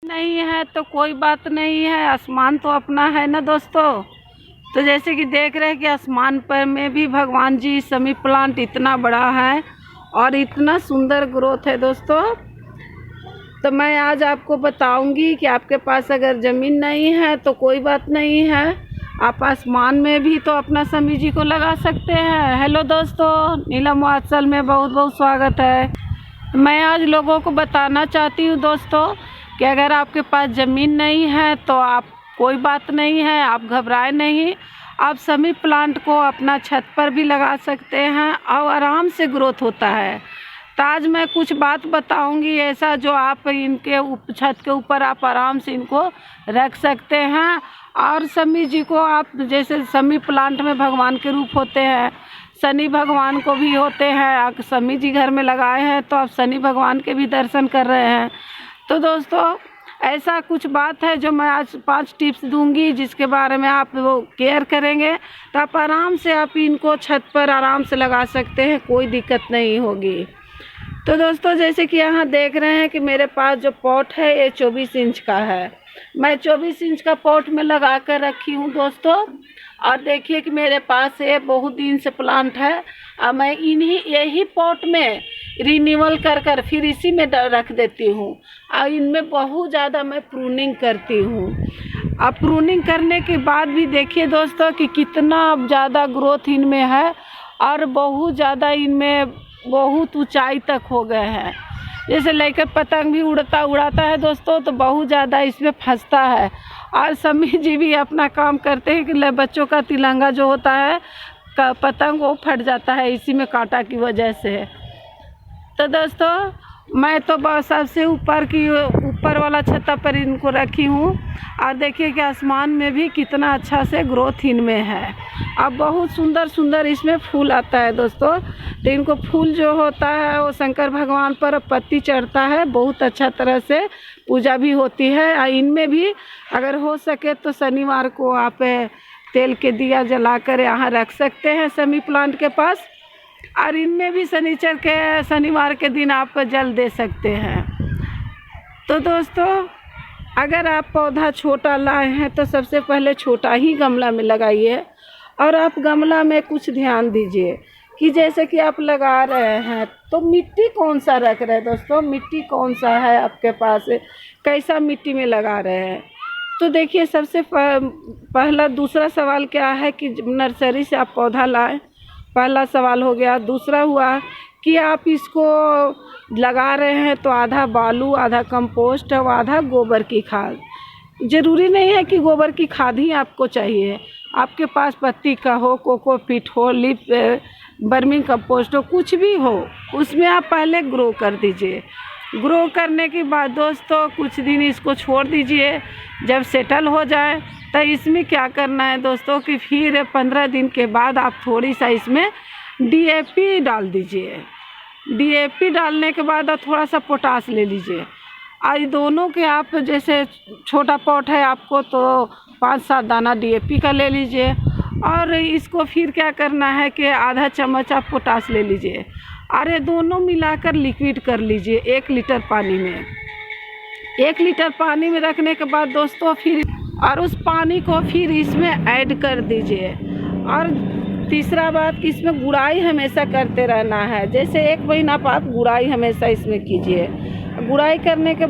नहीं है तो कोई बात नहीं है, आसमान तो अपना है ना दोस्तों। तो जैसे कि देख रहे हैं कि आसमान पर में भी भगवान जी समी प्लांट इतना बड़ा है और इतना सुंदर ग्रोथ है दोस्तों। तो मैं आज आपको बताऊंगी कि आपके पास अगर ज़मीन नहीं है तो कोई बात नहीं है, आप आसमान में भी तो अपना समी जी को लगा सकते हैं। हेलो दोस्तों, नीलम वात्सल में बहुत बहुत स्वागत है। मैं आज लोगों को बताना चाहती हूँ दोस्तों कि अगर आपके पास ज़मीन नहीं है तो आप कोई बात नहीं है, आप घबराए नहीं, आप समी प्लांट को अपना छत पर भी लगा सकते हैं और आराम से ग्रोथ होता है। तो आज मैं कुछ बात बताऊंगी ऐसा जो आप इनके छत के ऊपर आप आराम से इनको रख सकते हैं। और समी जी को आप जैसे समी प्लांट में भगवान के रूप होते हैं, शनि भगवान को भी होते हैं, आप समी जी घर में लगाए हैं तो आप शनि भगवान के भी दर्शन कर रहे हैं। तो दोस्तों ऐसा कुछ बात है जो मैं आज 5 टिप्स दूंगी जिसके बारे में आप वो केयर करेंगे तो आप आराम से आप इनको छत पर आराम से लगा सकते हैं, कोई दिक्कत नहीं होगी। तो दोस्तों जैसे कि यहाँ देख रहे हैं कि मेरे पास जो पॉट है ये 24 इंच का है। मैं 24 इंच का पॉट में लगा कर रखी हूँ दोस्तों। और देखिए कि मेरे पास ये बहुत दिन से प्लांट है और मैं यही पॉट में रिन्यूअल कर कर फिर इसी में रख देती हूँ और इनमें बहुत ज़्यादा मैं प्रूनिंग करती हूँ। अब प्रूनिंग करने के बाद भी देखिए दोस्तों कि कितना ज़्यादा ग्रोथ इनमें है और बहुत ज़्यादा इनमें बहुत ऊंचाई तक हो गए हैं। जैसे लेकर पतंग भी उड़ाता है दोस्तों तो बहुत ज़्यादा इसमें फंसता है। और समी जी भी अपना काम करते हैं कि बच्चों का तिलंगा जो होता है पतंग वो फट जाता है इसी में कांटा की वजह से। तो दोस्तों मैं तो बस सबसे ऊपर वाला छत पर इनको रखी हूँ और देखिए कि आसमान में भी कितना अच्छा से ग्रोथ इनमें है। अब बहुत सुंदर सुंदर इसमें फूल आता है दोस्तों। तो इनको फूल जो होता है वो शंकर भगवान पर पत्ती चढ़ता है, बहुत अच्छा तरह से पूजा भी होती है। और इनमें भी अगर हो सके तो शनिवार को आप तेल के दिया जलाकर यहाँ रख सकते हैं समी प्लांट के पास। और इनमें भी शनिवार के दिन आप जल दे सकते हैं। तो दोस्तों अगर आप पौधा छोटा लाए हैं तो सबसे पहले छोटा ही गमला में लगाइए और आप गमला में कुछ ध्यान दीजिए कि जैसे कि आप लगा रहे हैं तो मिट्टी कौन सा रख रहे हैं दोस्तों, मिट्टी कौन सा है आपके पास, कैसा मिट्टी में लगा रहे हैं। तो देखिए सबसे पहला दूसरा सवाल क्या है कि नर्सरी से आप पौधा लाएं, पहला सवाल हो गया। दूसरा हुआ कि आप इसको लगा रहे हैं तो आधा बालू, आधा कंपोस्ट और आधा गोबर की खाद। ज़रूरी नहीं है कि गोबर की खाद ही आपको चाहिए, आपके पास पत्ती का हो, कोकोपीट हो, वर्मी कंपोस्ट हो, कुछ भी हो उसमें आप पहले ग्रो कर दीजिए। ग्रो करने के बाद दोस्तों कुछ दिन इसको छोड़ दीजिए। जब सेटल हो जाए तो इसमें क्या करना है दोस्तों कि फिर 15 दिन के बाद आप थोड़ी सा इसमें DAP डाल दीजिए। DAP डालने के बाद आप थोड़ा सा पोटास ले लीजिए। आज दोनों के आप जैसे छोटा पॉट है आपको तो 5-7 दाना DAP का ले लीजिए और इसको फिर क्या करना है कि आधा चम्मच आप पोटास ले लीजिए और ये दोनों मिलाकर लिक्विड कर लीजिए 1 लीटर पानी में। 1 लीटर पानी में रखने के बाद दोस्तों फिर और उस पानी को फिर इसमें ऐड कर दीजिए। और तीसरा बात कि इसमें गुड़ाई हमेशा करते रहना है, जैसे 1 महीना आप गुड़ाई हमेशा इसमें कीजिए। गुड़ाई करने के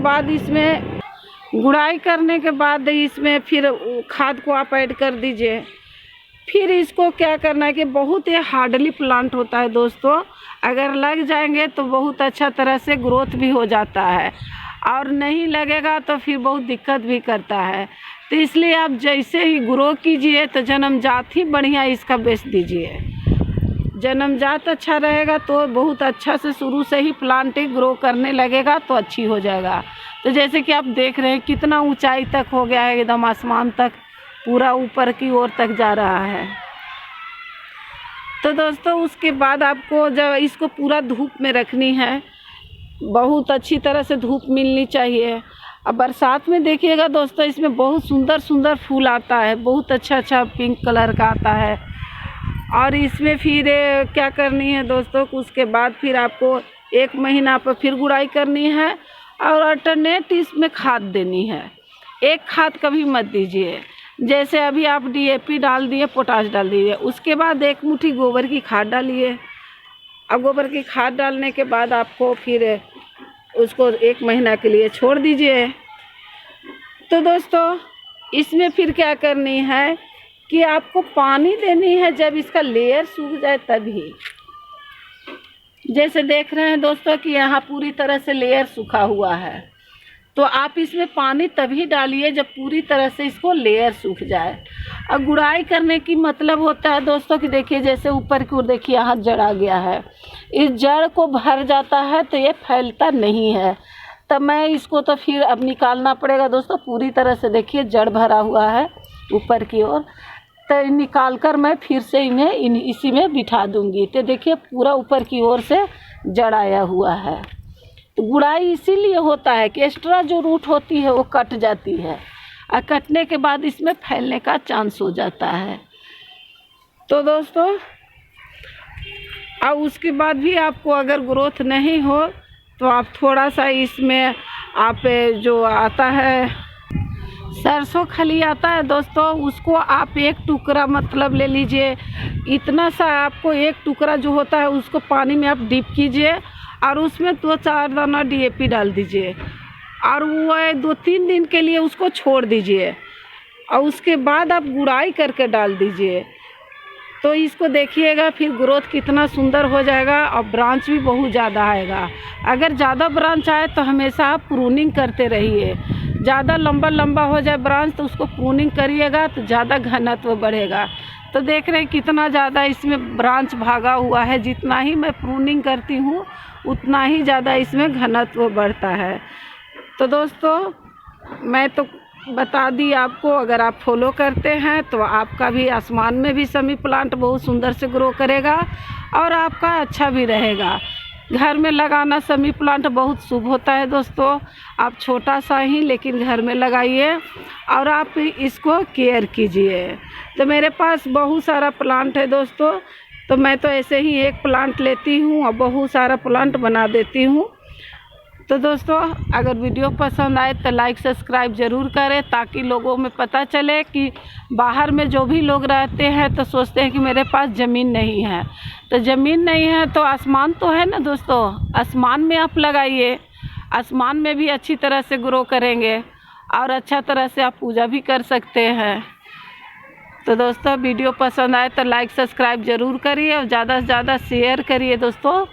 बाद इसमें फिर खाद को आप ऐड कर दीजिए। फिर इसको क्या करना है कि बहुत ही हार्डली प्लांट होता है दोस्तों, अगर लग जाएंगे तो बहुत अच्छा तरह से ग्रोथ भी हो जाता है और नहीं लगेगा तो फिर बहुत दिक्कत भी करता है। तो इसलिए आप जैसे ही ग्रो कीजिए तो जन्मजात ही बढ़िया इसका बेच दीजिए। जन्मजात अच्छा रहेगा तो बहुत अच्छा से शुरू से ही प्लांटिंग ग्रो करने लगेगा तो अच्छी हो जाएगा। तो जैसे कि आप देख रहे हैं कितना ऊंचाई तक हो गया है, एकदम आसमान तक पूरा ऊपर की ओर तक जा रहा है। तो दोस्तों उसके बाद आपको जब इसको पूरा धूप में रखनी है, बहुत अच्छी तरह से धूप मिलनी चाहिए। अब बरसात में देखिएगा दोस्तों इसमें बहुत सुंदर सुंदर फूल आता है, बहुत अच्छा पिंक कलर का आता है। और इसमें फिर क्या करनी है दोस्तों, उसके बाद फिर आपको 1 महीना पर फिर गुड़ाई करनी है और अल्टरनेट इसमें खाद देनी है। एक खाद कभी मत दीजिए। जैसे अभी आप DAP डाल दिए, पोटाश डाल दिए, उसके बाद एक मुट्ठी गोबर की खाद डालिए। अब गोबर की खाद डालने के बाद आपको फिर उसको 1 महीना के लिए छोड़ दीजिए। तो दोस्तों इसमें फिर क्या करनी है कि आपको पानी देनी है जब इसका लेयर सूख जाए तभी। जैसे देख रहे हैं दोस्तों कि यहाँ पूरी तरह से लेयर सूखा हुआ है, तो आप इसमें पानी तभी डालिए जब पूरी तरह से इसको लेयर सूख जाए। और गुड़ाई करने की मतलब होता है दोस्तों कि देखिए जैसे ऊपर की ओर देखिए यहाँ जड़ आ गया है, इस जड़ को भर जाता है तो ये फैलता नहीं है। तब मैं इसको तो फिर अब निकालना पड़ेगा दोस्तों। पूरी तरह से देखिए जड़ भरा हुआ है ऊपर की ओर, तो निकाल कर मैं फिर से इन्हें इसी में बिठा दूंगी। तो देखिए पूरा ऊपर की ओर से जड़ आया हुआ है। तो गुड़ाई इसीलिए होता है कि एक्स्ट्रा जो रूट होती है वो कट जाती है, और कटने के बाद इसमें फैलने का चांस हो जाता है। तो दोस्तों अब उसके बाद भी आपको अगर ग्रोथ नहीं हो तो आप थोड़ा सा इसमें आप जो आता है सरसों खली आता है दोस्तों, उसको आप 1 टुकड़ा मतलब ले लीजिए। इतना सा आपको 1 टुकड़ा जो होता है उसको पानी में आप डिप कीजिए और उसमें 2-4 दाना DAP डाल दीजिए और वो 2-3 दिन के लिए उसको छोड़ दीजिए और उसके बाद आप गुड़ाई करके डाल दीजिए। तो इसको देखिएगा फिर ग्रोथ कितना सुंदर हो जाएगा और ब्रांच भी बहुत ज़्यादा आएगा। अगर ज़्यादा ब्रांच आए तो हमेशा आप प्रूनिंग करते रहिए। ज़्यादा लंबा हो जाए ब्रांच तो उसको प्रूनिंग करिएगा तो ज़्यादा घनत्व बढ़ेगा। तो देख रहे हैं कितना ज़्यादा इसमें ब्रांच भागा हुआ है। जितना ही मैं प्रूनिंग करती हूँ उतना ही ज़्यादा इसमें घनत्व बढ़ता है। तो दोस्तों मैं तो बता दी आपको, अगर आप फॉलो करते हैं तो आपका भी आसमान में भी समी प्लांट बहुत सुंदर से ग्रो करेगा और आपका अच्छा भी रहेगा। घर में लगाना समी प्लांट बहुत शुभ होता है दोस्तों। आप छोटा सा ही लेकिन घर में लगाइए और आप इसको केयर कीजिए। तो मेरे पास बहुत सारा प्लांट है दोस्तों, तो मैं तो ऐसे ही एक प्लांट लेती हूँ और बहुत सारा प्लांट बना देती हूँ। तो दोस्तों अगर वीडियो पसंद आए तो लाइक सब्सक्राइब ज़रूर करें, ताकि लोगों में पता चले कि बाहर में जो भी लोग रहते हैं तो सोचते हैं कि मेरे पास ज़मीन नहीं है। तो ज़मीन नहीं है तो आसमान तो है ना दोस्तों, आसमान में आप लगाइए। आसमान में भी अच्छी तरह से ग्रो करेंगे और अच्छा तरह से आप पूजा भी कर सकते हैं। तो दोस्तों वीडियो पसंद आए तो लाइक सब्सक्राइब ज़रूर करिए और ज़्यादा से ज़्यादा शेयर करिए दोस्तों।